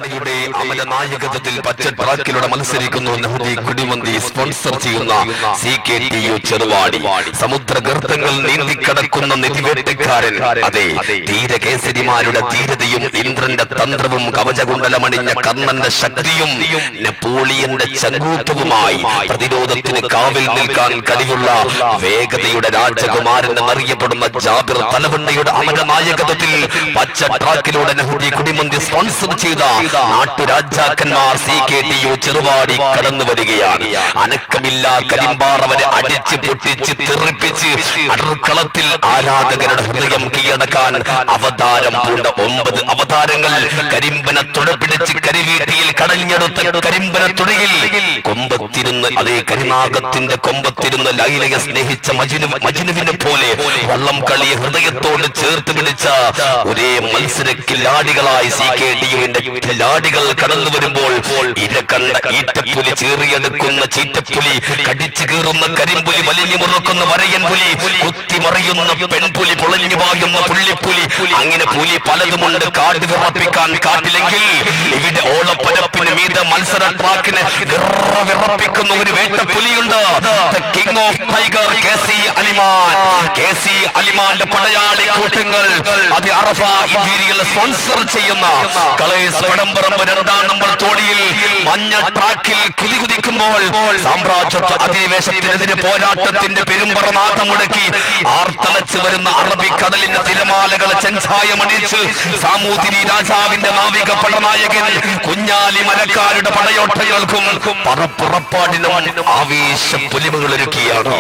തലവണ്ണയുടെ അമലനായകത്വത്തിൽ പച്ച ട്രാക്കിലൂടെ മത്സരിക്കുന്നു നെഹ്ദി കുടിമന്തി സ്പോൺസർ ചെയ്യുന്ന CKTU ചെറുവാടി. സമുദ്രഗർത്തങ്ങൾ നീന്തിക്കടക്കുന്ന നിധിവേട്ടക്കാരൻ. അതെ, ധീരകേസരിമാരുടെ ധീരതയും ഇന്ദ്രന്റെ തന്ത്രവും കവചകുണ്ടലമണിഞ്ഞ കർണന്റെ ശക്തിയും നെപ്പോളിയന്റെ ചങ്കൂറ്റവുമായി പ്രതിരോധത്തിന് കാവിൽ നിൽക്കാൻ കഴിവുള്ള വേഗതയുടെ രാജകുമാരൻ എന്നറിയപ്പെടുന്ന ജാബിർ തലവണ്ണയുടെ അമരനായകത്വത്തിൽ പച്ച ട്രാക്കിലൂടെ നെഹ്ദി കുടിമന്തി സ്പോൺസർ ചെയ്ത നാട്ടുരാജാക്കന്മാർ CKTU ചെറുവാടി കടന്നു വരികയാണ്. അനക്കമില്ല കരിമ്പാറവരെ അടിച്ച് പൊട്ടിച്ച് തെറിപ്പിച്ച് അടർക്കളത്തിൽ ആരാധകരുടെ ഹൃദയം കീഴടക്കാൻ അവതാരം പൂണ്ട 9 അവതാരങ്ങൾ കരിമ്പനെ തുടപിടിച്ച് കരിവീട്ടിയിൽ കടഞ്ഞെടുത്ത കരിമ്പന തുണിയിൽ കൊമ്പത്തിരുന്ന്, അതേ കരിനാഗത്തിന്റെ കൊമ്പത്തിരുന്ന് ലൈലയെ സ്നേഹിച്ച മജ്നുവിനെ പോലെ വള്ളം കളിയെ ഹൃദയത്തോട് ചേർത്ത് പിടിച്ച ഒരേ മത്സര കില്ലാടികളായി CKTUവിന്റെ കില്ലാടികൾ കടന്നു വരുമ്പോൾ ഇരകണ്ട ഈറ്റപ്പുലി ചീറിയെടുക്കുന്ന ചീറ്റപ്പുലി, കടിച്ചു കീറുന്ന കരിമ്പുലി, വലിഞ്ഞു മുറുക്കുന്ന വരയൻ പുലി, കുത്തിമറിയുന്ന പെൺപുലി, പൊളഞ്ഞു പായുന്ന പുള്ളിപ്പുലി, അങ്ങനെ പുലി പലതുമുണ്ട്. കാട് വിറപ്പിക്കാൻ കാട്ടിലെങ്കിൽ ഇവിടെ ഓളപ്പരപ്പിന് മീത മത്സര ട്രാക്കിന് വിറപ്പിക്കുന്ന ഒരു വേട്ടപ്പുലിയുണ്ട്. King of tiger KC Aliman. KC അലിമാന്റെ പടയാളി കൂട്ടങ്ങൾ അത് അറഫ ഇന്റീരിയൽ സ്പോൺസർ ചെയ്യുന്ന കളേഴ്സ് വടംപറമ്പ് 2-ാം നമ്പർ തോണിയിൽ മഞ്ഞ ട്രാക്കിൽ കുതിക്കുമ്പോൾ സാമ്രാജ്യത്വ അധിനിവേശത്തിനെതിരെ പോരാട്ടത്തിന്റെ പെരുമ്പറനാഥം മുടക്കി ആർത്തലച്ച് വരുന്ന അറബിക്കടലിന്റെ തിരമാലകളെ ചെഞ്ചായമണിച്ച് സാമൂതിരി രാജാവിന്റെ നാവിക പടനായകൻ കുഞ്ഞാലി മരക്കാരുടെ പടയോട്ടങ്ങൾക്കും പറപ്പുറപ്പാടിനും ആവേശ പൊലിമകളൊരുക്കിയാണ്.